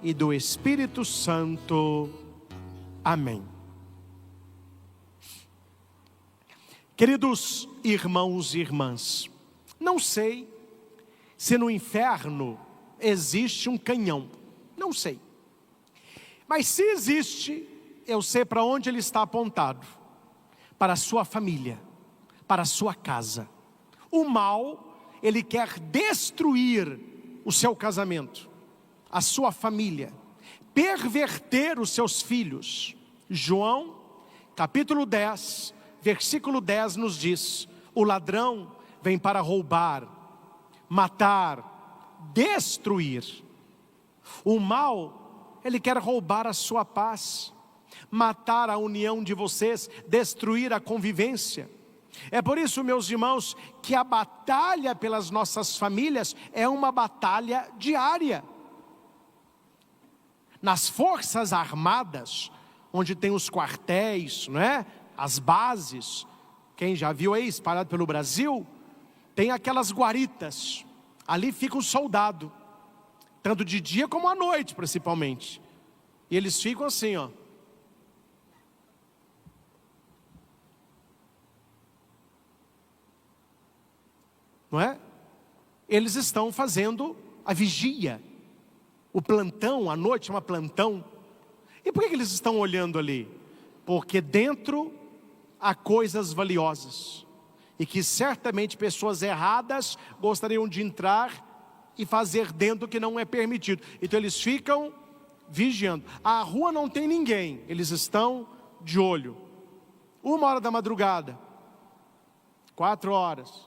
e do Espírito Santo. Amém. Queridos irmãos e irmãs, não sei se no inferno existe um canhão, não sei. Mas se existe, eu sei para onde ele está apontado: para a sua família, para a sua casa. O mal, ele quer destruir o seu casamento, a sua família, perverter os seus filhos. João, capítulo 10, versículo 10 nos diz: o ladrão vem para roubar, matar, destruir. O mal, ele quer roubar a sua paz, matar a união de vocês, destruir a convivência. É por isso, meus irmãos, que a batalha pelas nossas famílias é uma batalha diária. Nas forças armadas, onde tem os quartéis, não é? As bases, quem já viu aí espalhado pelo Brasil, tem aquelas guaritas. Ali fica um soldado, tanto de dia como à noite principalmente. E eles ficam assim, ó. Não é? Eles estão fazendo a vigia, o plantão, à noite chama plantão. E por que eles estão olhando ali? Porque dentro há coisas valiosas, e que certamente pessoas erradas gostariam de entrar e fazer dentro do que não é permitido. Então eles ficam vigiando. A rua não tem ninguém, eles estão de olho. 1h da madrugada, 4h.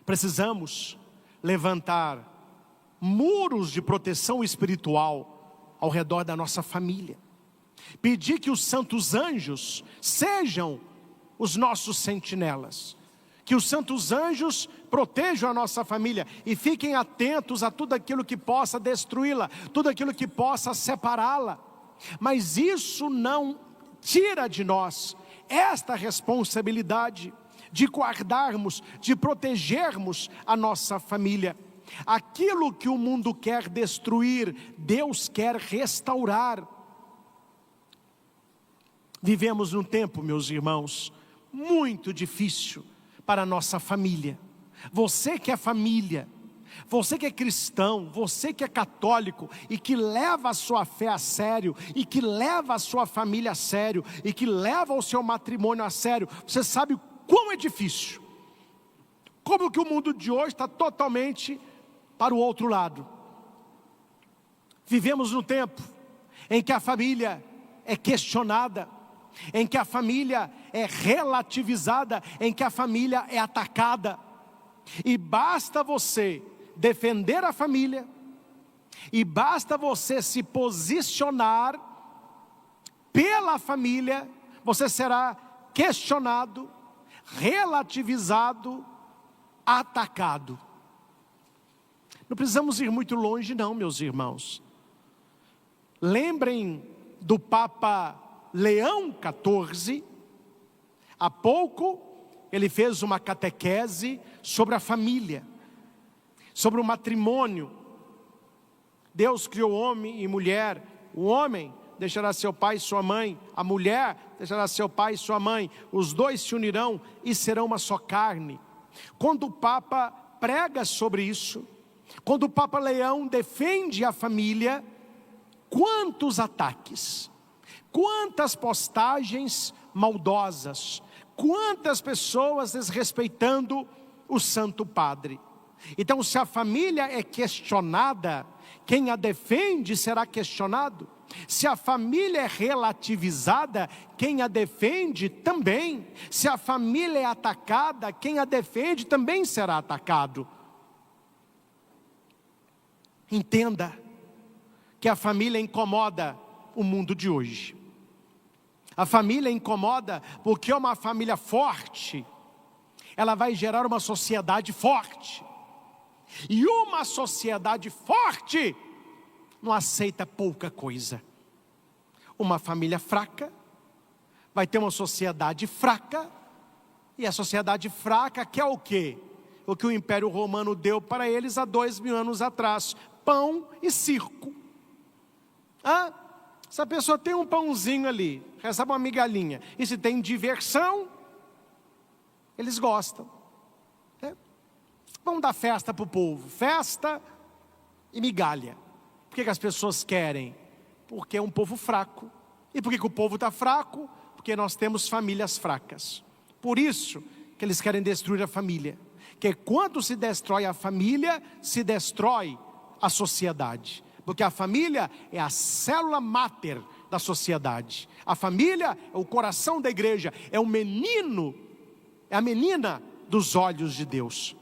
Precisamos levantar muros de proteção espiritual ao redor da nossa família. Pedir que os santos anjos sejam os nossos sentinelas. Que os santos anjos protejam a nossa família e fiquem atentos a tudo aquilo que possa destruí-la, tudo aquilo que possa separá-la. Mas isso não tira de nós esta responsabilidade de guardarmos, de protegermos a nossa família. Aquilo que o mundo quer destruir, Deus quer restaurar. Vivemos num tempo, meus irmãos, muito difícil para a nossa família. Você que é família, você que é cristão, você que é católico e que leva a sua fé a sério, e que leva a sua família a sério, e que leva o seu matrimônio a sério, você sabe como é difícil, como que o mundo de hoje está totalmente para o outro lado. Vivemos num tempo em que a família é questionada, em que a família é relativizada, em que a família é atacada. E basta você defender a família, e basta você se posicionar pela família, você será questionado, relativizado, atacado. Não precisamos ir muito longe não, meus irmãos. Lembrem do Papa Leão XIV. Há pouco ele fez uma catequese sobre a família, sobre o matrimônio. Deus criou homem e mulher. O homem deixará seu pai e sua mãe, a mulher deixará seu pai e sua mãe, os dois se unirão e serão uma só carne. Quando o Papa prega sobre isso, quando o Papa Leão defende a família, quantos ataques, quantas postagens maldosas, quantas pessoas desrespeitando o Santo Padre. Então, se a família é questionada, quem a defende será questionado. Se a família é relativizada, quem a defende também. Se a família é atacada, quem a defende também será atacado. Entenda que a família incomoda o mundo de hoje. A família incomoda porque é uma família forte, ela vai gerar uma sociedade forte. E uma sociedade forte não aceita pouca coisa. Uma família fraca vai ter uma sociedade fraca, e a sociedade fraca quer o quê? O que o Império Romano deu para eles há 2000 anos atrás: pão e circo. Se a pessoa tem um pãozinho ali, recebe uma migalhinha, e se tem diversão, eles gostam. Vamos dar festa para o povo, festa e migalha. Por que as pessoas querem? Porque é um povo fraco. E por que o povo está fraco? Porque nós temos famílias fracas. Por isso que eles querem destruir a família. Que quando se destrói a família, se destrói a sociedade. Porque a família é a célula máter da sociedade. A família é o coração da igreja, é o menino, é a menina dos olhos de Deus.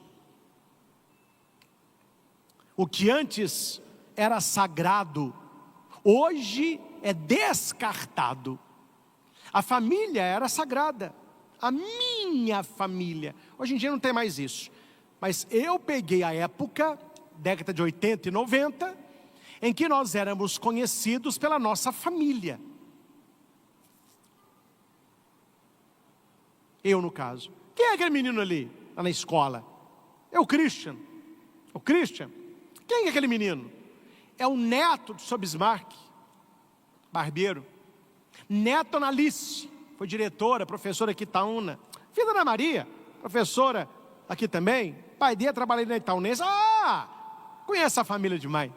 O que antes era sagrado, hoje é descartado. A família era sagrada, a minha família. Hoje em dia não tem mais isso. Mas eu peguei a época, década de 80 e 90, em que nós éramos conhecidos pela nossa família. Eu, no caso. Quem é aquele menino ali, lá na escola? É o Christian. O Christian. Quem é aquele menino? É o neto do Sr. Bismarck, barbeiro. Neto Analice, foi diretora, professora aqui em Itaúna. Filha da Ana Maria, professora aqui também. Pai dele trabalhei na Itaúnense. Conhece a família demais.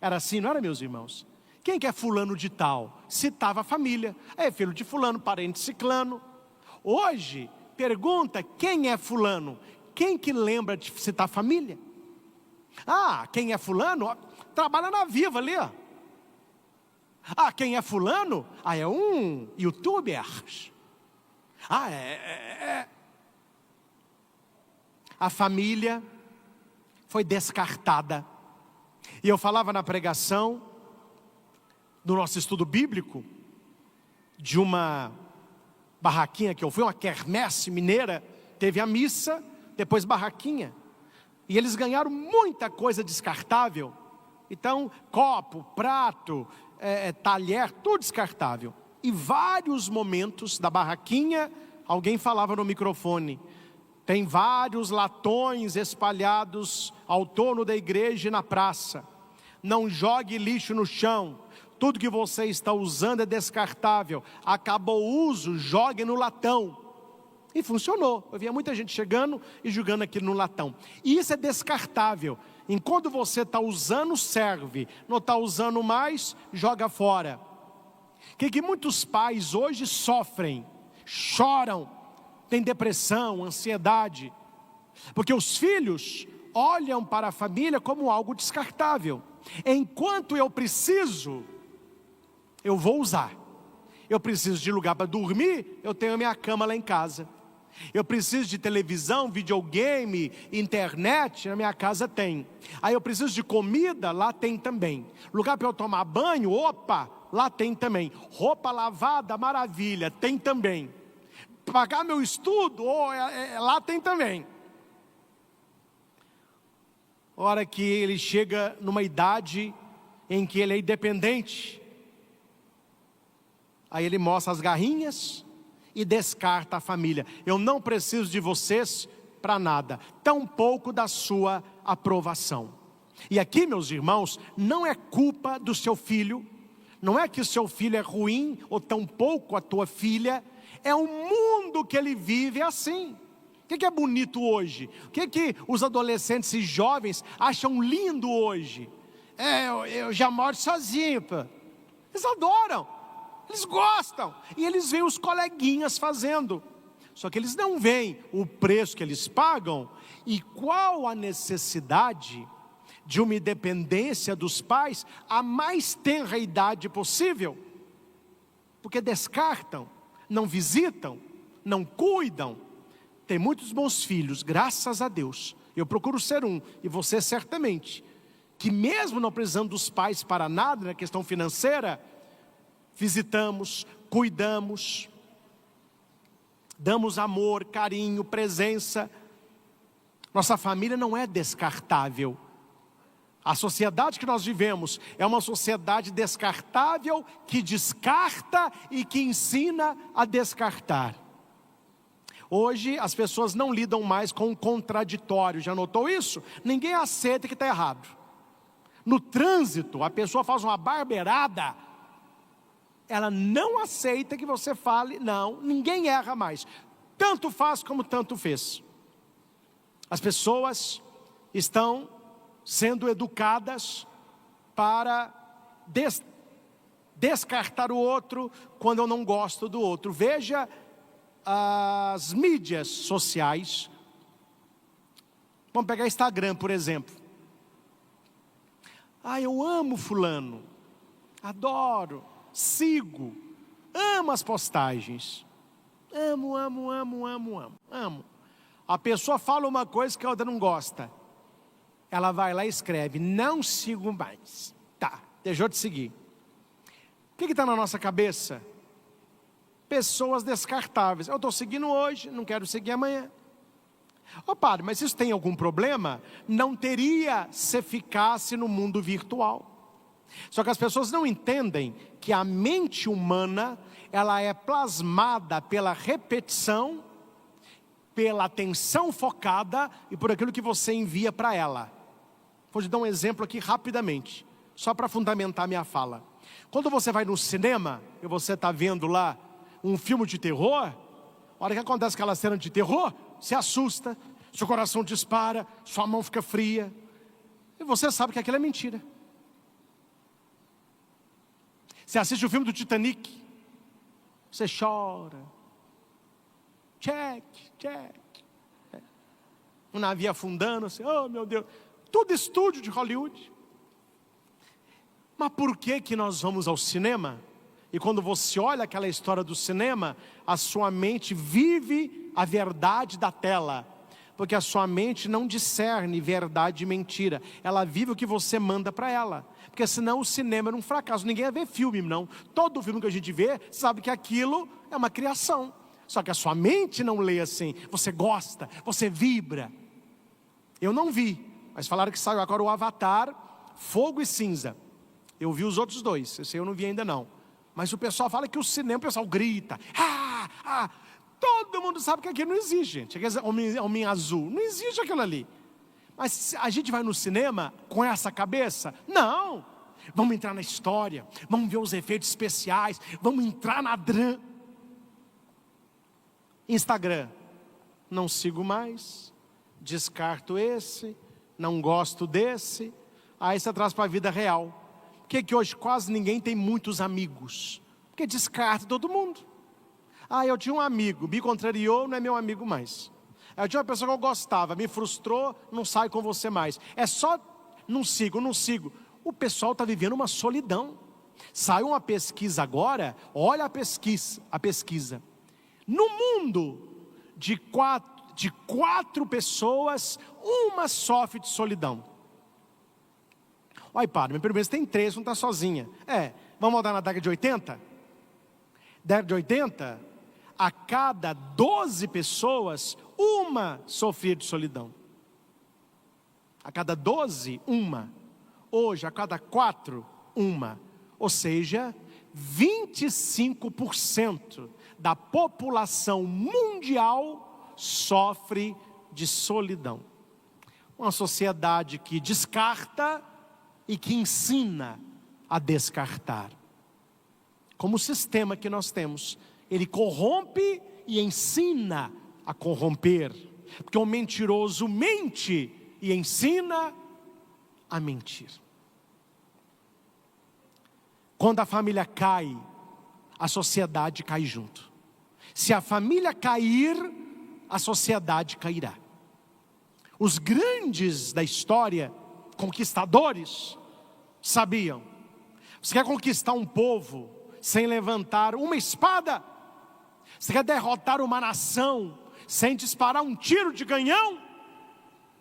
Era assim, não era, meus irmãos? Quem que é fulano de tal? Citava a família. É filho de fulano, parente de ciclano. Hoje, pergunta quem é fulano. Quem que lembra de citar a família? Quem é fulano? Trabalha na Viva ali, ó. Quem é fulano? É um youtuber. A família foi descartada. E eu falava na pregação do nosso estudo bíblico de uma barraquinha que eu fui, uma quermesse mineira. Teve a missa, depois barraquinha. E eles ganharam muita coisa descartável. Então, copo, prato, talher, tudo descartável. E vários momentos da barraquinha, alguém falava no microfone. Tem vários latões espalhados ao torno da igreja e na praça. Não jogue lixo no chão. Tudo que você está usando é descartável. Acabou o uso, jogue no latão. E funcionou. Eu via muita gente chegando e jogando aquilo no latão. E isso é descartável. Enquanto você está usando, serve. Não está usando mais, joga fora. Que muitos pais hoje sofrem, choram, têm depressão, ansiedade. Porque os filhos olham para a família como algo descartável. Enquanto eu preciso, eu vou usar. Eu preciso de lugar para dormir, eu tenho a minha cama lá em casa. Eu preciso de televisão, videogame, internet, na minha casa tem. Aí eu preciso de comida, lá tem também. Lugar para eu tomar banho, opa, lá tem também. Roupa lavada, maravilha, tem também. Pagar meu estudo, lá tem também. Hora que ele chega numa idade em que ele é independente, aí ele mostra as garrinhas e descarta a família. Eu não preciso de vocês para nada, tampouco da sua aprovação. E aqui, meus irmãos, não é culpa do seu filho, não é que o seu filho é ruim, ou tampouco a tua filha, é o mundo que ele vive assim. O que é bonito hoje? O que os adolescentes e jovens acham lindo hoje? Eu já moro sozinho, pô. Eles adoram. Eles gostam, e eles veem os coleguinhas fazendo. Só que eles não veem o preço que eles pagam e qual a necessidade de uma independência dos pais a mais tenra idade possível. Porque descartam, não visitam, não cuidam. Tem muitos bons filhos, graças a Deus. Eu procuro ser um, e você certamente, que mesmo não precisando dos pais para nada na questão financeira, visitamos, cuidamos, damos amor, carinho, presença. Nossa família não é descartável. A sociedade que nós vivemos é uma sociedade descartável, que descarta e que ensina a descartar. Hoje as pessoas não lidam mais com o contraditório, já notou isso? Ninguém aceita que está errado. No trânsito, a pessoa faz uma barbeirada, ela não aceita que você fale, não, ninguém erra mais. Tanto faz como tanto fez. As pessoas estão sendo educadas para descartar o outro quando eu não gosto do outro. Veja as mídias sociais. Vamos pegar Instagram, por exemplo. Eu amo fulano, adoro, sigo, amo as postagens. Amo. A pessoa fala uma coisa que a outra não gosta. Ela vai lá e escreve, não sigo mais. Tá, deixou de seguir. O que está na nossa cabeça? Pessoas descartáveis. Eu estou seguindo hoje, não quero seguir amanhã. Padre, mas isso tem algum problema? Não teria se ficasse no mundo virtual. Só que as pessoas não entendem que a mente humana, ela é plasmada pela repetição, pela atenção focada e por aquilo que você envia para ela. Vou te dar um exemplo aqui rapidamente, só para fundamentar minha fala. Quando você vai no cinema e você está vendo lá um filme de terror, a hora que acontece aquela cena de terror, se assusta, seu coração dispara, sua mão fica fria, e você sabe que aquilo é mentira. Você assiste o filme do Titanic, você chora, check. Um navio afundando, assim, oh meu Deus, tudo estúdio de Hollywood. Mas por que nós vamos ao cinema? E quando você olha aquela história do cinema, a sua mente vive a verdade da tela. Porque a sua mente não discerne verdade e mentira. Ela vive o que você manda para ela. Porque senão o cinema era um fracasso. Ninguém ia ver filme, não. Todo filme que a gente vê, sabe que aquilo é uma criação. Só que a sua mente não lê assim. Você gosta, você vibra. Eu não vi, mas falaram que saiu agora o Avatar, Fogo e Cinza. Eu vi os outros dois, esse eu não vi ainda não. Mas o pessoal fala que o cinema, o pessoal grita. Todo mundo sabe que aquilo não existe, gente. Homem azul, não existe aquilo ali. Mas a gente vai no cinema com essa cabeça? Não. Vamos entrar na história, vamos ver os efeitos especiais, vamos entrar na drama. Instagram, não sigo mais, descarto esse, não gosto desse. Aí você traz para a vida real. Por que hoje quase ninguém tem muitos amigos? Porque descarta todo mundo. Eu tinha um amigo, me contrariou, não é meu amigo mais. Eu tinha uma pessoa que eu gostava, me frustrou, não saio com você mais. É só, não sigo. O pessoal está vivendo uma solidão. Saiu uma pesquisa agora, olha a pesquisa. No mundo, de quatro pessoas, uma sofre de solidão. Olha, padre, meu primeiro tem 3, não está sozinha. Vamos voltar na década de 80? Década de 80, a cada 12 pessoas, uma sofria de solidão. A cada 12, uma. Hoje, a cada 4, uma. Ou seja, 25% da população mundial sofre de solidão. Uma sociedade que descarta e que ensina a descartar. Como o sistema que nós temos, ele corrompe e ensina a corromper. Porque o mentiroso mente e ensina a mentir. Quando a família cai, a sociedade cai junto. Se a família cair, a sociedade cairá. Os grandes da história, conquistadores, sabiam. Você quer conquistar um povo sem levantar uma espada? Você quer derrotar uma nação sem disparar um tiro de canhão?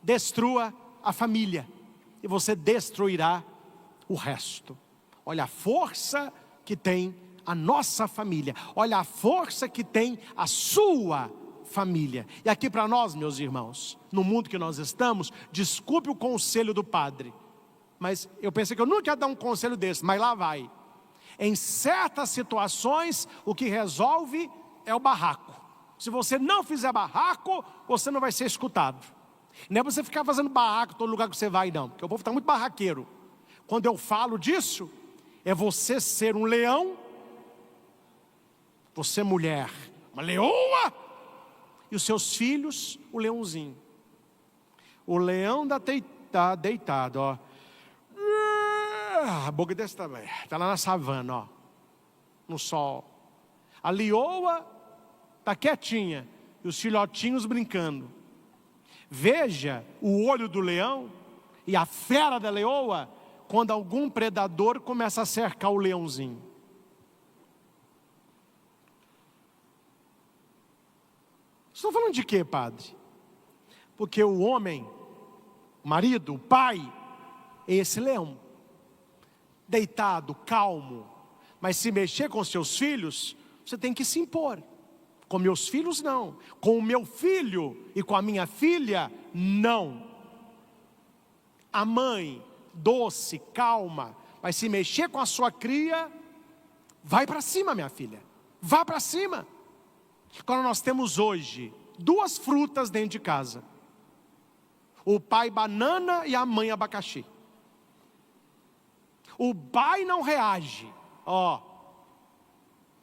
Destrua a família e você destruirá o resto. Olha a força que tem a nossa família. Olha a força que tem a sua família. E aqui para nós, meus irmãos, no mundo que nós estamos, desculpe o conselho do padre, mas eu pensei que eu nunca ia dar um conselho desse, mas lá vai. Em certas situações, o que resolve é o barraco. Se você não fizer barraco, você não vai ser escutado. Não é você ficar fazendo barraco em todo lugar que você vai, não, porque o povo está muito barraqueiro. Quando eu falo disso, é você ser um leão, você mulher, uma leoa, e os seus filhos, o leãozinho. O leão está deitado, ó. A boca desse tamanho, está lá na savana, ó, no sol. A leoa está quietinha, e os filhotinhos brincando. Veja o olho do leão e a fera da leoa, quando algum predador começa a cercar o leãozinho. Estou falando de quê, padre? Porque o homem, o marido, o pai, é esse leão. Deitado, calmo. Mas se mexer com seus filhos, você tem que se impor. Com meus filhos, não. Com o meu filho e com a minha filha, não. A mãe, doce, calma, mas se mexer com a sua cria, vai para cima, minha filha. Vá para cima. Quando nós temos hoje 2 frutas dentro de casa. O pai banana e a mãe abacaxi. O pai não reage. Ó,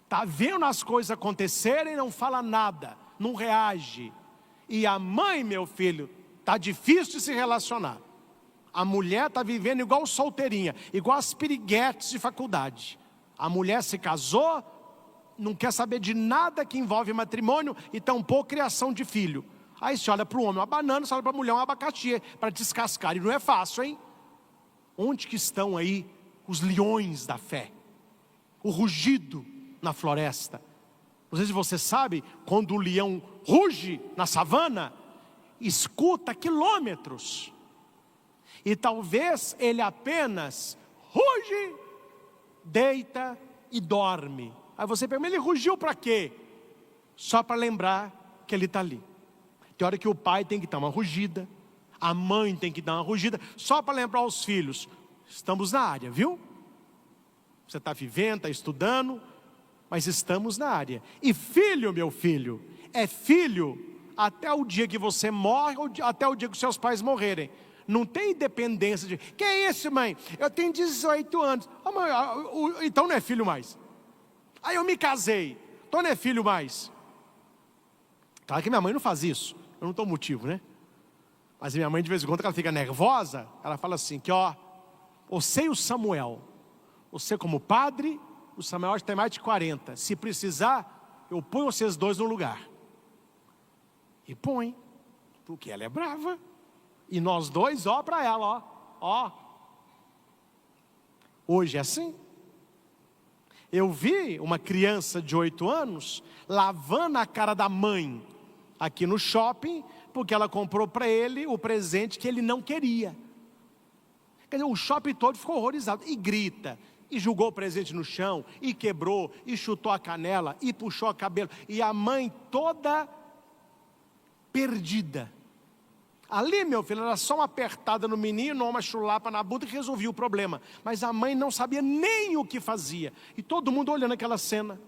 tá vendo as coisas acontecerem e não fala nada. Não reage. E a mãe, meu filho, tá difícil de se relacionar. A mulher tá vivendo igual solteirinha, igual as piriguetes de faculdade. A mulher se casou, não quer saber de nada que envolve matrimônio e tampouco criação de filho. Aí você olha para o homem uma banana, você olha para a mulher um abacaxi para descascar. E não é fácil, hein? Onde que estão aí os leões da fé? O rugido na floresta. Não sei se você sabe, quando o leão ruge na savana, escuta quilômetros. E talvez ele apenas ruge, deita e dorme. Aí você pergunta, ele rugiu para quê? Só para lembrar que ele está ali. Tem hora que o pai tem que dar uma rugida, a mãe tem que dar uma rugida, só para lembrar os filhos, estamos na área, viu? Você está vivendo, está estudando, mas estamos na área. E filho, meu filho, é filho até o dia que você morre, ou até o dia que seus pais morrerem. Não tem independência de, que é isso, mãe? Eu tenho 18 anos. Ah, mãe, então não é filho mais. Aí eu me casei, então não é filho mais. Claro que minha mãe não faz isso, eu não estou motivo, né? Mas minha mãe de vez em quando, ela fica nervosa, ela fala assim, que ó, você e o Samuel, você como padre, o Samuel tem mais de 40, se precisar, eu ponho vocês 2 no lugar. E põe, porque ela é brava. E nós 2, ó para ela, ó. Hoje é assim. Eu vi uma criança de 8 anos lavando a cara da mãe aqui no shopping, porque ela comprou para ele o presente que ele não queria. Quer dizer, o shopping todo ficou horrorizado. E grita, e jogou o presente no chão, e quebrou, e chutou a canela, e puxou o cabelo. E a mãe toda perdida. Ali, meu filho, era só uma apertada no menino, uma chulapa na bunda que resolvia o problema. Mas a mãe não sabia nem o que fazia. E todo mundo olhando aquela cena.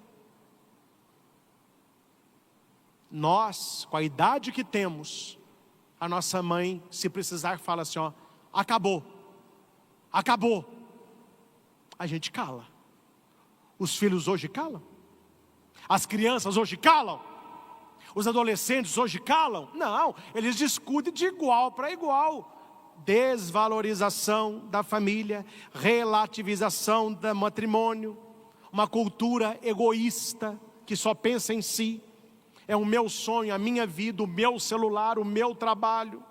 Nós, com a idade que temos, a nossa mãe, se precisar, fala assim, ó, acabou. Acabou. A gente cala. Os filhos hoje calam. As crianças hoje calam. Os adolescentes hoje calam? Não, eles discutem de igual para igual. Desvalorização da família, relativização do matrimônio, uma cultura egoísta que só pensa em si. É o meu sonho, a minha vida, o meu celular, o meu trabalho.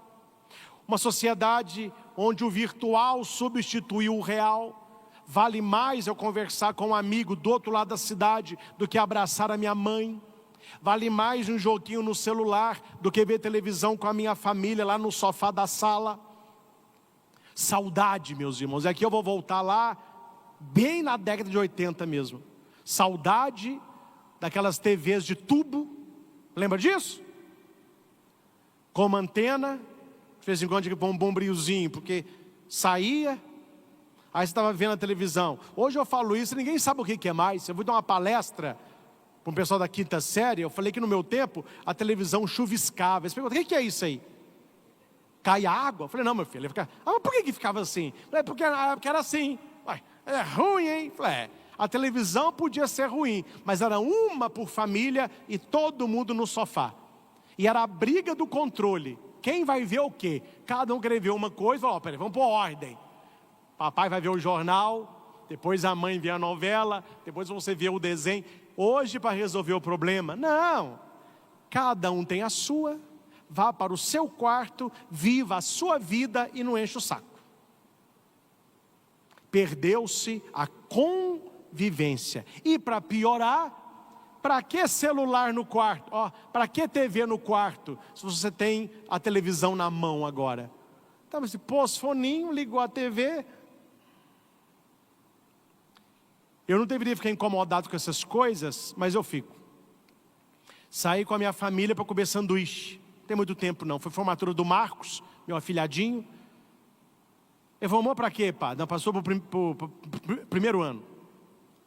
Uma sociedade onde o virtual substituiu o real. Vale mais eu conversar com um amigo do outro lado da cidade do que abraçar a minha mãe. Vale mais um joguinho no celular do que ver televisão com a minha família lá no sofá da sala. Saudade, meus irmãos. E aqui eu vou voltar lá, bem na década de 80 mesmo. Saudade daquelas TVs de tubo. Lembra disso? Com uma antena, de vez em quando tinha que pôr um bombrilzinho, porque saía, aí você estava vendo a televisão. Hoje eu falo isso, ninguém sabe o que é mais. Eu vou dar uma palestra para um pessoal da 5ª série, eu falei que no meu tempo a televisão chuviscava. Eles perguntam, o que é isso aí? cai a água. Eu falei, não, meu filho. Ele fica, mas por que ficava assim? Eu falei, porque era assim. Ué, é ruim, hein? Eu falei, a televisão podia ser ruim, mas era uma por família e todo mundo no sofá. E era a briga do controle. Quem vai ver o quê? Cada um queria ver uma coisa. Falou, peraí, vamos pôr ordem. Papai vai ver o jornal, depois a mãe vê a novela, depois você vê o desenho. Hoje, para resolver o problema, não. Cada um tem a sua, vá para o seu quarto, viva a sua vida e não enche o saco. Perdeu-se a convivência. E para piorar, para que celular no quarto? Para que TV no quarto, se você tem a televisão na mão agora? Então você pôs foninho, ligou a TV. Eu não deveria ficar incomodado com essas coisas, mas eu fico. Saí com a minha família para comer sanduíche. Não tem muito tempo não, foi formatura do Marcos, meu afilhadinho. Ele falou, amor, para quê, pá? Não, passou para o primeiro ano.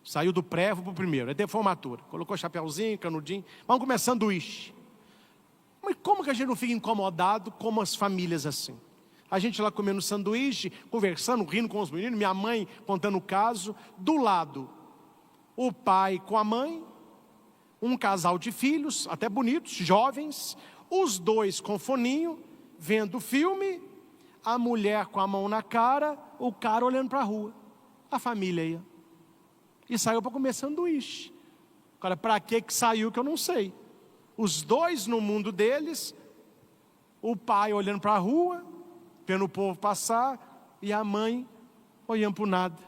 Saiu do pré, foi para o primeiro. Aí teve formatura. Colocou chapéuzinho, canudinho. Vamos comer sanduíche. Mas como que a gente não fica incomodado com as famílias assim? A gente lá comendo sanduíche, conversando, rindo com os meninos, minha mãe contando o caso. Do lado, o pai com a mãe, um casal de filhos, até bonitos, jovens, os dois com foninho, vendo filme, a mulher com a mão na cara, o cara olhando para a rua. A família aí. E saiu para comer sanduíche. Agora, para que saiu que eu não sei. Os dois no mundo deles, o pai olhando para a rua, vendo o povo passar, e a mãe olhando para o nada.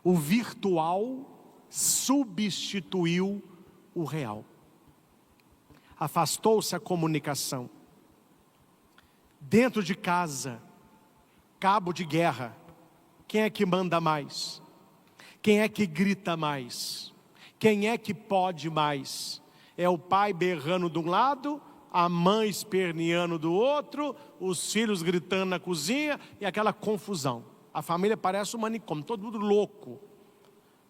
O virtual substituiu o real. Afastou-se a comunicação. Dentro de casa, cabo de guerra. Quem é que manda mais? Quem é que grita mais? Quem é que pode mais? É o pai berrando de um lado, a mãe esperneando do outro, os filhos gritando na cozinha e aquela confusão. A família parece um manicômio, todo mundo louco.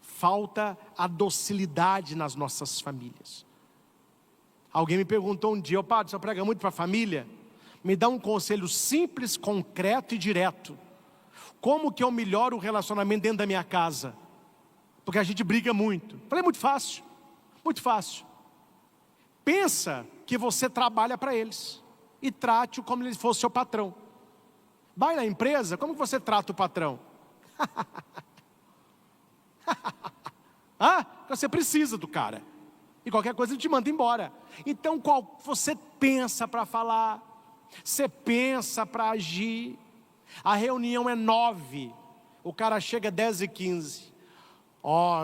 Falta a docilidade nas nossas famílias. Alguém me perguntou um dia, padre, você prega muito para a família? Me dá um conselho simples, concreto e direto. Como que eu melhoro o relacionamento dentro da minha casa? Porque a gente briga muito. Falei, muito fácil, muito fácil. Pensa que você trabalha para eles e trate-o como se ele fosse seu patrão. Vai na empresa, como que você trata o patrão? Você precisa do cara. E qualquer coisa ele te manda embora. Então você pensa para falar, você pensa para agir. A reunião é 9, o cara chega 10h15.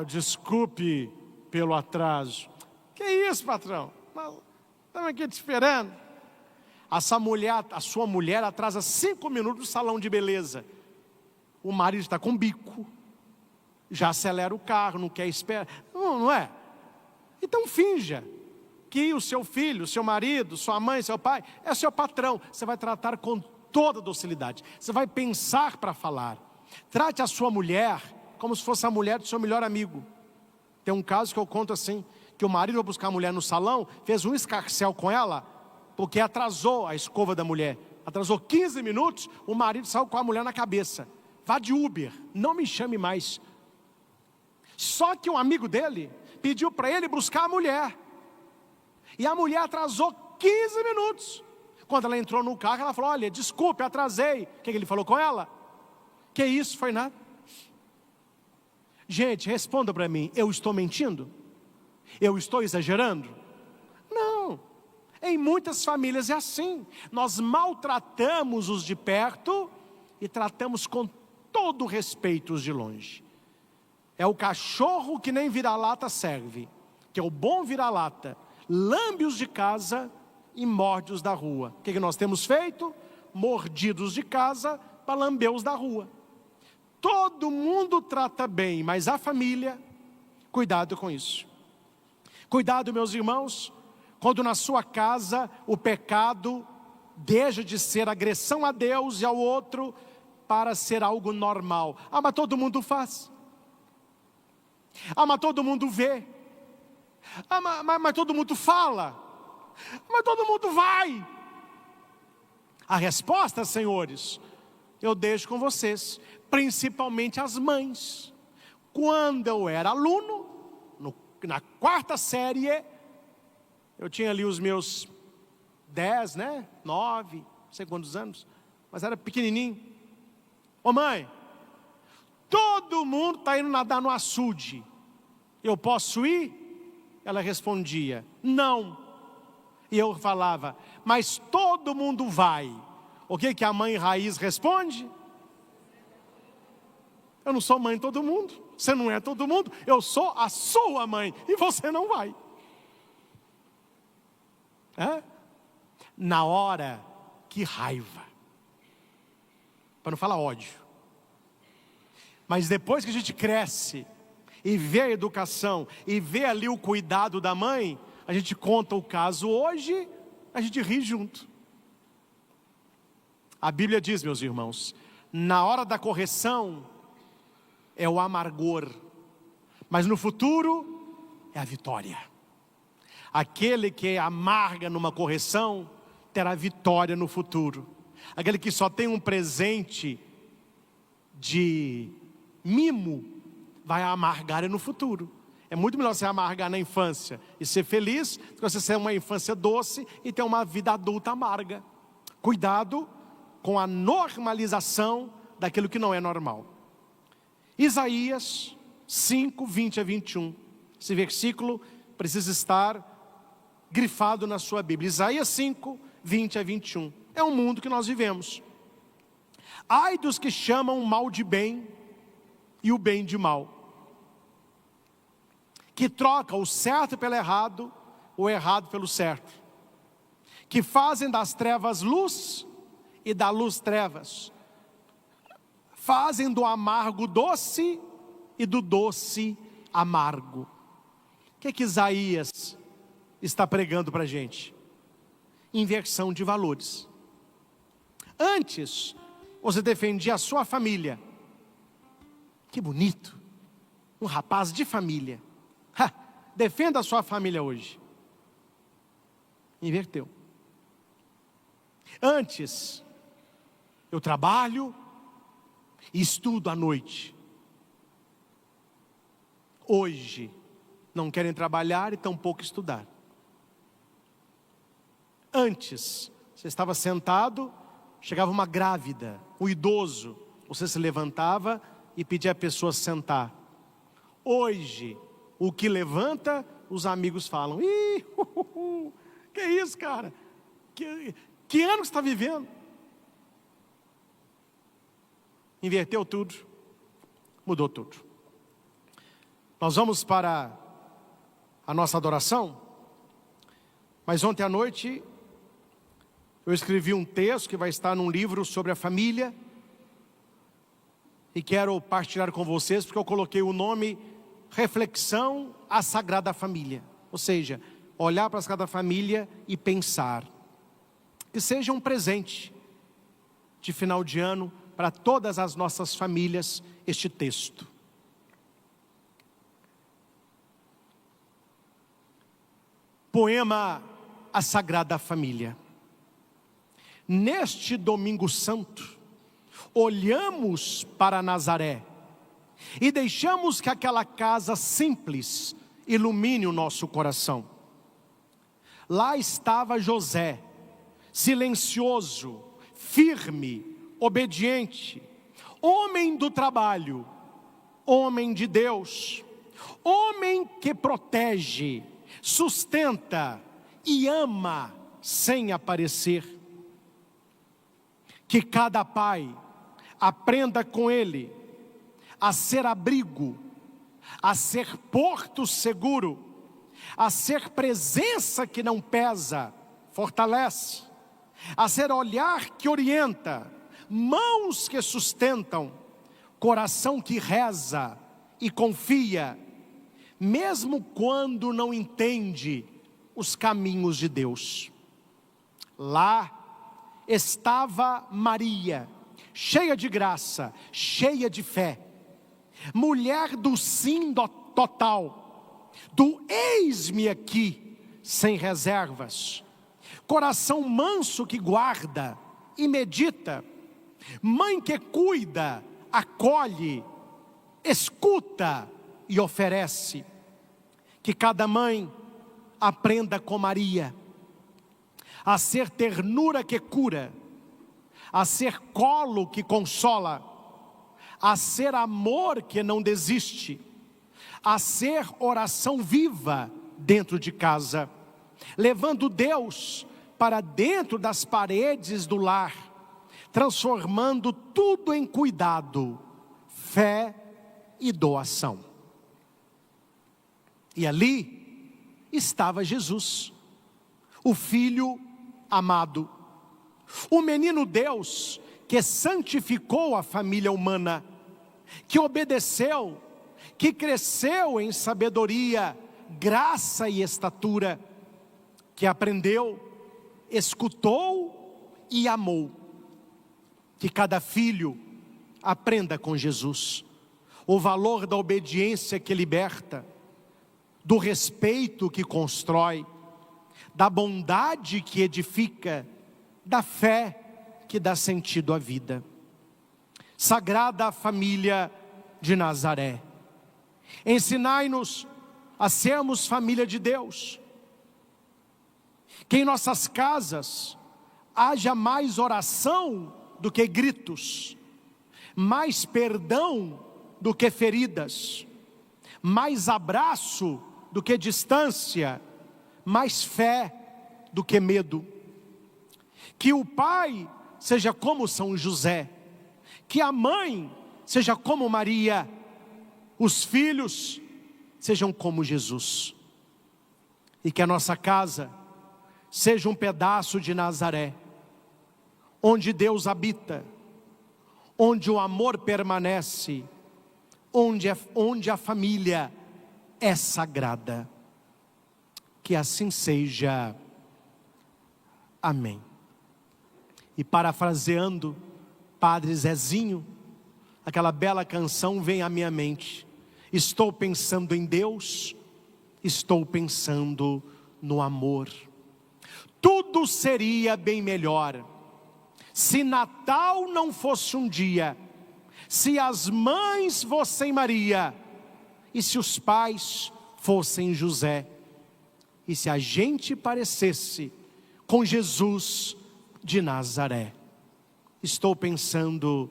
Desculpe pelo atraso. Que isso, patrão? Estamos aqui te esperando. A sua mulher atrasa 5 minutos no salão de beleza. O marido está com bico, já acelera o carro, não quer esperar. Não é? Então finja que o seu filho, seu marido, sua mãe, seu pai é seu patrão. Você vai tratar com toda docilidade. Você vai pensar para falar. Trate a sua mulher como se fosse a mulher do seu melhor amigo. Tem um caso que eu conto assim, que o marido foi buscar a mulher no salão, fez um escarcéu com ela, porque atrasou a escova da mulher. Atrasou 15 minutos, o marido saiu com a mulher na cabeça. Vá de Uber, não me chame mais. Só que um amigo dele pediu para ele buscar a mulher. E a mulher atrasou 15 minutos. Quando ela entrou no carro, ela falou, olha, desculpe, atrasei. O que ele falou com ela? Que isso, foi nada. Gente, responda para mim, eu estou mentindo? Eu estou exagerando? Não. Em muitas famílias é assim. Nós maltratamos os de perto e tratamos com todo respeito os de longe. É o cachorro que nem vira-lata serve, que é o bom vira-lata, lambe os de casa e morde os da rua. O que nós temos feito? Mordidos de casa para lamber os da rua. Todo mundo trata bem, mas a família, cuidado com isso. Cuidado, meus irmãos, quando na sua casa o pecado deixa de ser agressão a Deus e ao outro para ser algo normal. Mas todo mundo faz. Mas todo mundo vê. Mas todo mundo fala. Mas todo mundo vai. A resposta, senhores, eu deixo com vocês, principalmente as mães. Quando eu era aluno, na 4ª série, eu tinha ali os meus 10, 9, não sei quantos anos, mas era pequenininho. Ô mãe, todo mundo está indo nadar no açude, eu posso ir? Ela respondia, não. E eu falava, mas todo mundo vai. O que a mãe raiz responde? Eu não sou mãe de todo mundo, você não é todo mundo, eu sou a sua mãe, e você não vai. Na hora, que raiva, para não falar ódio. Mas depois que a gente cresce, e vê a educação, e vê ali o cuidado da mãe, a gente conta o caso hoje, a gente ri junto. A Bíblia diz, meus irmãos, na hora da correção, é o amargor, mas no futuro, é a vitória. Aquele que amarga numa correção, terá vitória no futuro. Aquele que só tem um presente de mimo, vai amargar no futuro. É muito melhor você amargar na infância e ser feliz, do que você ter uma infância doce e ter uma vida adulta amarga. Cuidado com a normalização daquilo que não é normal. Isaías 5, 20 a 21. Esse versículo precisa estar grifado na sua Bíblia. Isaías 5, 20 a 21. É o mundo que nós vivemos. Ai dos que chamam o mal de bem e o bem de mal, que troca o certo pelo errado, o errado pelo certo, que fazem das trevas luz e da luz trevas, fazem do amargo doce e do doce amargo. O que Isaías está pregando para a gente? Inversão de valores. Antes, você defendia a sua família. Que bonito, um rapaz de família. Defenda a sua família hoje. Inverteu. Antes, eu trabalho e estudo à noite. Hoje, não querem trabalhar e tampouco estudar. Antes, você estava sentado, chegava uma grávida, um idoso, você se levantava e pedia a pessoa sentar. Hoje, o que levanta, os amigos falam, ih, que isso, cara? Que ano que você está vivendo? Inverteu tudo, mudou tudo. Nós vamos para a nossa adoração, mas ontem à noite eu escrevi um texto que vai estar num livro sobre a família, e quero partilhar com vocês, porque eu coloquei o nome Reflexão à Sagrada Família. Ou seja, olhar para a Sagrada Família e pensar. Que seja um presente de final de ano para todas as nossas famílias este texto. Poema A Sagrada Família. Neste domingo santo, olhamos para Nazaré e deixamos que aquela casa simples ilumine o nosso coração. Lá estava José, silencioso, firme, obediente, homem do trabalho, homem de Deus, homem que protege, sustenta e ama sem aparecer. Que cada pai aprenda com ele a ser abrigo, a ser porto seguro, a ser presença que não pesa, fortalece, a ser olhar que orienta, mãos que sustentam, coração que reza e confia, mesmo quando não entende os caminhos de Deus. Lá estava Maria, cheia de graça, cheia de fé, mulher do sim total, do eis-me aqui, sem reservas, coração manso que guarda, e medita, mãe que cuida, acolhe, escuta e oferece. Que cada mãe aprenda com Maria a ser ternura que cura, a ser colo que consola, a ser amor que não desiste, a ser oração viva dentro de casa, levando Deus para dentro das paredes do lar, transformando tudo em cuidado, fé e doação. E ali estava Jesus, o Filho amado, o menino Deus que santificou a família humana, que obedeceu, que cresceu em sabedoria, graça e estatura, que aprendeu, escutou e amou. Que cada filho aprenda com Jesus o valor da obediência que liberta, do respeito que constrói, da bondade que edifica, da fé que dá sentido à vida. Sagrada Família de Nazaré, ensinai-nos a sermos família de Deus. Que em nossas casas haja mais oração do que gritos, mais perdão do que feridas, mais abraço do que distância, mais fé do que medo. Que o pai seja como São José, que a mãe seja como Maria, os filhos sejam como Jesus. E que a nossa casa seja um pedaço de Nazaré, onde Deus habita, onde o amor permanece, onde a família é sagrada. Que assim seja. Amém. E parafraseando Padre Zezinho, aquela bela canção vem à minha mente: estou pensando em Deus, estou pensando no amor. Tudo seria bem melhor se Natal não fosse um dia, se as mães fossem Maria e se os pais fossem José, e se a gente parecesse com Jesus de Nazaré. Estou pensando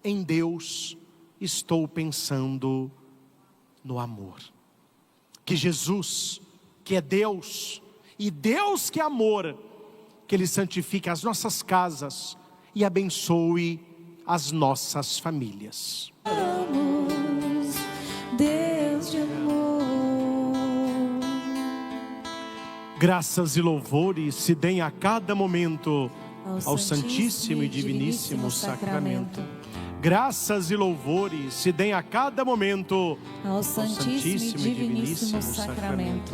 em Deus, estou pensando no amor. Que Jesus, que é Deus, e Deus que é amor, que Ele santifique as nossas casas e abençoe as nossas famílias. Amamos, Deus de amor. Graças e louvores se deem a cada momento ao Santíssimo e Diviníssimo Sacramento. Graças e louvores se deem a cada momento ao Santíssimo e Diviníssimo Sacramento.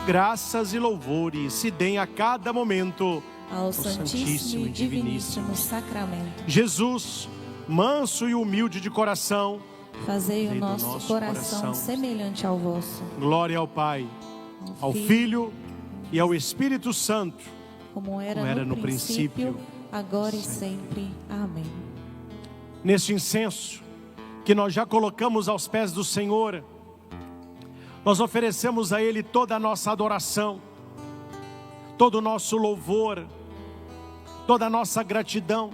Graças e louvores se deem a cada momento ao Santíssimo e Diviníssimo Sacramento. Jesus, manso e humilde de coração, fazei o nosso coração semelhante ao vosso. Glória ao Pai, ao Filho e ao Espírito Santo, como era no princípio, agora e sempre. Amém. Neste incenso que nós já colocamos aos pés do Senhor, nós oferecemos a Ele toda a nossa adoração, todo o nosso louvor, toda a nossa gratidão.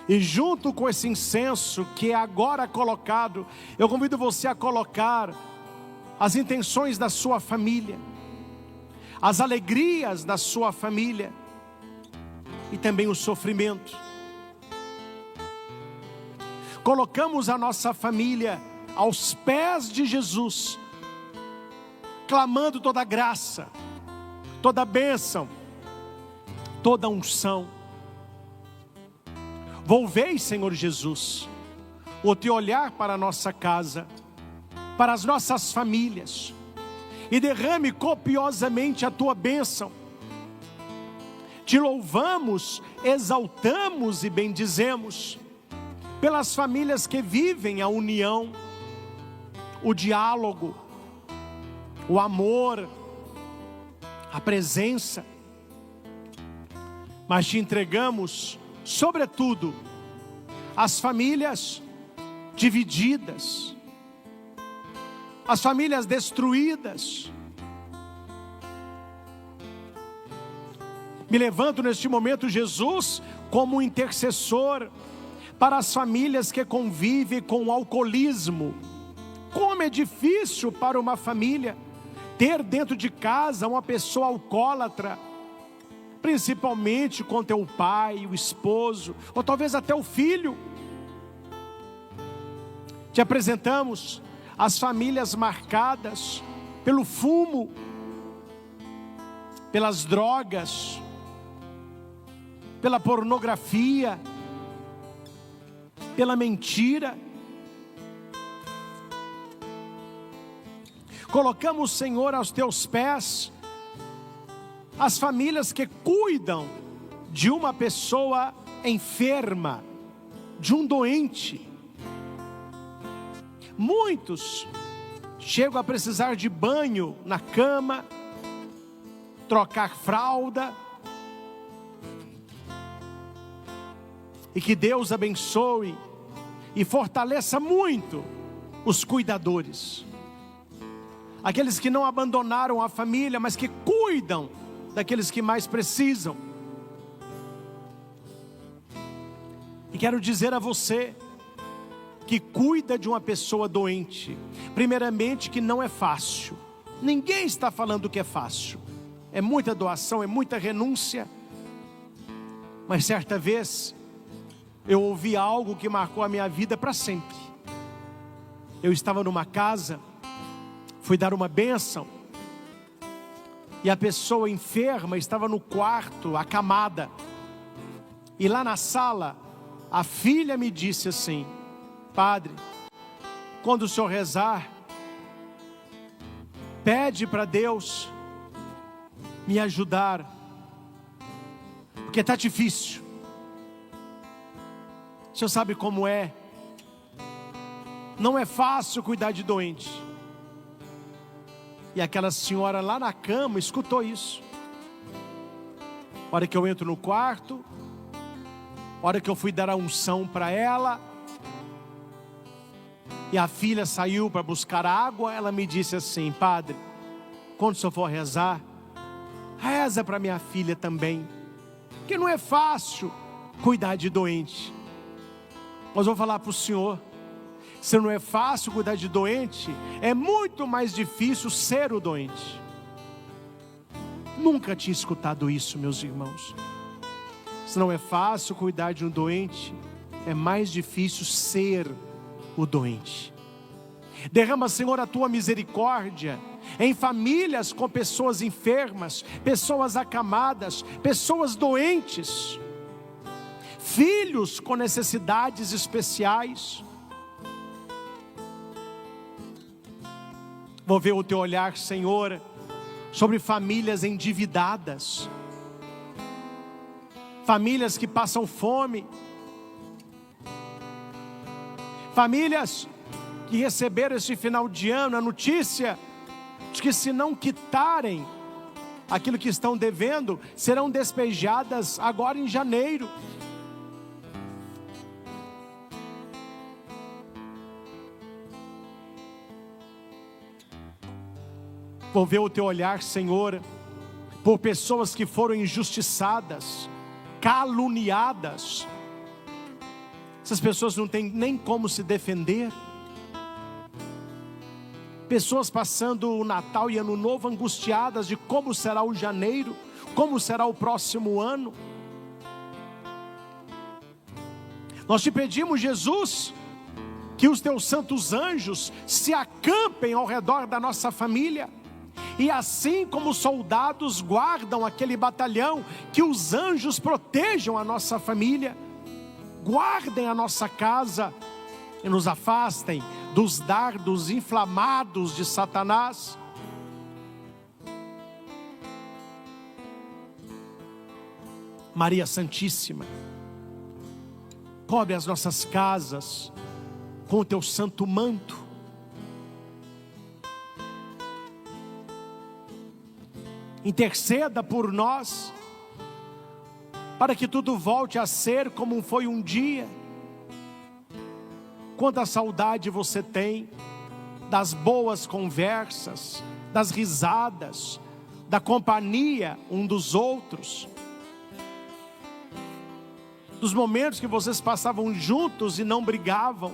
E junto com esse incenso que é agora colocado, eu convido você a colocar as intenções da sua família, as alegrias da sua família e também o sofrimento. Colocamos a nossa família aos pés de Jesus, clamando toda graça, toda bênção, toda unção. Volvei, Senhor Jesus, o teu olhar para a nossa casa, para as nossas famílias, e derrame copiosamente a tua bênção. Te louvamos, exaltamos e bendizemos pelas famílias que vivem a união, o diálogo, o amor, a presença. mas te entregamos, sobretudo, as famílias divididas, as famílias destruídas. Me levanto neste momento, Jesus, como um intercessor para as famílias que convivem com o alcoolismo. Como é difícil para uma família ter dentro de casa uma pessoa alcoólatra, principalmente com teu pai, o esposo, ou talvez até o filho. Te apresentamos as famílias marcadas pelo fumo, pelas drogas, pela pornografia, pela mentira. Colocamos, Senhor, aos teus pés as famílias que cuidam de uma pessoa enferma, de um doente. Muitos chegam a precisar de banho na cama, trocar fralda. E que Deus abençoe e fortaleça muito os cuidadores, aqueles que não abandonaram a família, mas que cuidam daqueles que mais precisam. E quero dizer a você que cuida de uma pessoa doente, primeiramente que não é fácil. Ninguém está falando que é fácil. É muita doação, é muita renúncia. Mas certa vez eu ouvi algo que marcou a minha vida para sempre. Eu estava numa casa, fui dar uma bênção, e a pessoa enferma estava no quarto, acamada. E lá na sala, a filha me disse assim: padre, quando o senhor rezar, pede para Deus me ajudar, porque está difícil. O senhor sabe como é? Não é fácil cuidar de doente. E aquela senhora lá na cama escutou isso. A hora que eu entro no quarto, a hora que eu fui dar a unção para ela, e a filha saiu para buscar água, ela me disse assim: padre, quando o senhor for rezar, reza para minha filha também, porque não é fácil cuidar de doente. Mas vou falar para o senhor, se não é fácil cuidar de doente, é muito mais difícil ser o doente. Nunca tinha escutado isso, meus irmãos. Se não é fácil cuidar de um doente, é mais difícil ser o doente. Derrama, Senhor, a tua misericórdia em famílias com pessoas enfermas, pessoas acamadas, pessoas doentes, filhos com necessidades especiais. Vou ver o teu olhar, Senhor, sobre famílias endividadas, famílias que passam fome, famílias que receberam esse final de ano a notícia de que, se não quitarem aquilo que estão devendo, serão despejadas agora em janeiro. Vou ver o teu olhar, Senhor, por pessoas que foram injustiçadas, caluniadas. Essas pessoas não têm nem como se defender. Pessoas passando o Natal e Ano Novo angustiadas de como será o janeiro, como será o próximo ano. Nós te pedimos, Jesus, que os teus santos anjos se acampem ao redor da nossa família. E assim como os soldados guardam aquele batalhão, que os anjos protejam a nossa família, guardem a nossa casa e nos afastem dos dardos inflamados de Satanás. Maria Santíssima, cobre as nossas casas com o teu santo manto. Interceda por nós, para que tudo volte a ser como foi um dia. Quanta saudade você tem das boas conversas, das risadas, da companhia um dos outros, dos momentos que vocês passavam juntos e não brigavam.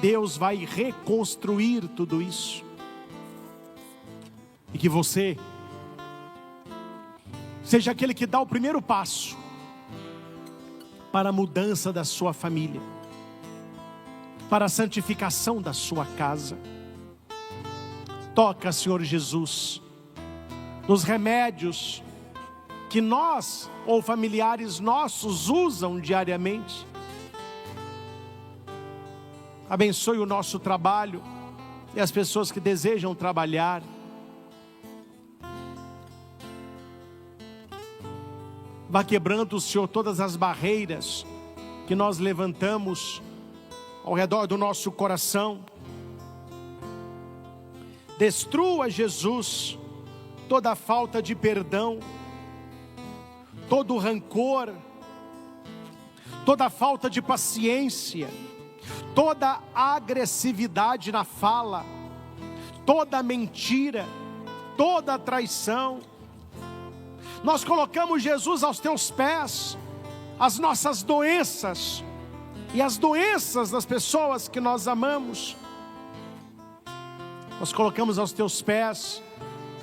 Deus vai reconstruir tudo isso, e que você seja aquele que dá o primeiro passo para a mudança da sua família, para a santificação da sua casa. Toca, Senhor Jesus, nos remédios que nós ou familiares nossos usam diariamente. Abençoe o nosso trabalho e as pessoas que desejam trabalhar. Vá quebrando, Senhor, todas as barreiras que nós levantamos ao redor do nosso coração. Destrua, Jesus, toda a falta de perdão, todo o rancor, toda a falta de paciência, toda a agressividade na fala, toda a mentira, toda a traição. Nós colocamos, Jesus, aos teus pés as nossas doenças e as doenças das pessoas que nós amamos. Nós colocamos aos teus pés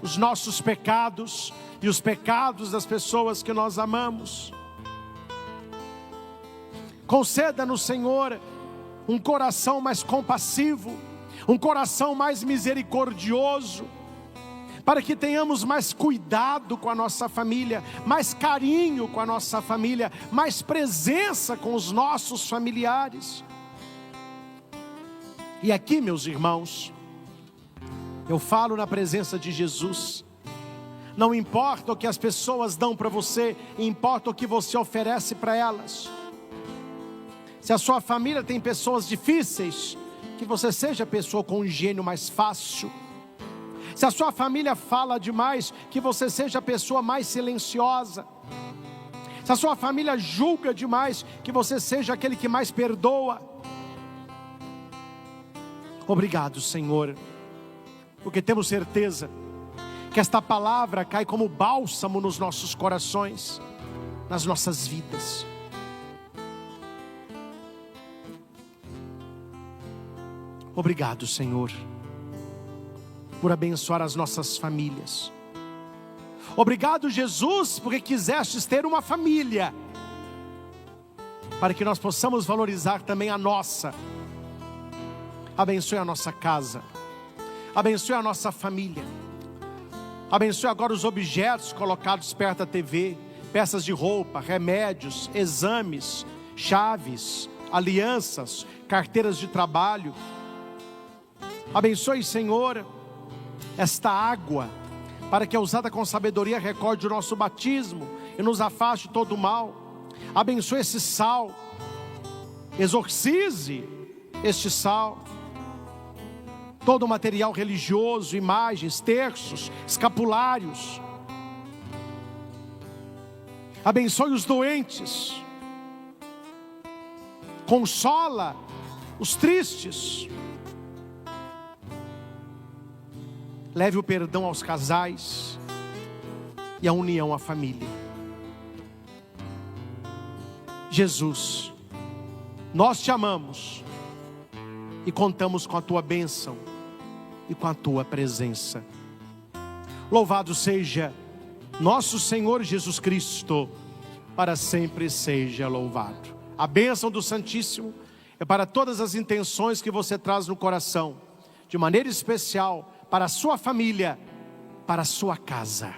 os nossos pecados e os pecados das pessoas que nós amamos. Conceda-nos, Senhor, um coração mais compassivo, um coração mais misericordioso, para que tenhamos mais cuidado com a nossa família, mais carinho com a nossa família, mais presença com os nossos familiares. E aqui, meus irmãos, eu falo na presença de Jesus. Não importa o que as pessoas dão para você, importa o que você oferece para elas. Se a sua família tem pessoas difíceis, que você seja a pessoa com um gênio mais fácil. Se a sua família fala demais, que você seja a pessoa mais silenciosa. Se a sua família julga demais, que você seja aquele que mais perdoa. Obrigado, Senhor, porque temos certeza que esta palavra cai como bálsamo nos nossos corações, nas nossas vidas. Obrigado, Senhor, por abençoar as nossas famílias. Obrigado, Jesus, porque quisestes ter uma família, para que nós possamos valorizar também a nossa. Abençoe a nossa casa, abençoe a nossa família, abençoe agora os objetos colocados perto da TV, peças de roupa, remédios, exames, chaves, alianças, carteiras de trabalho. Abençoe, Senhor, esta água, para que, usada com sabedoria, recorde o nosso batismo e nos afaste todo o mal. Abençoe esse sal, exorcize este sal, todo o material religioso, imagens, terços, escapulários. Abençoe os doentes, consola os tristes. Leve o perdão aos casais e a união à família. Jesus, nós te amamos e contamos com a tua bênção e com a tua presença. Louvado seja nosso Senhor Jesus Cristo, para sempre seja louvado. A bênção do Santíssimo é para todas as intenções que você traz no coração, de maneira especial para a sua família, para a sua casa.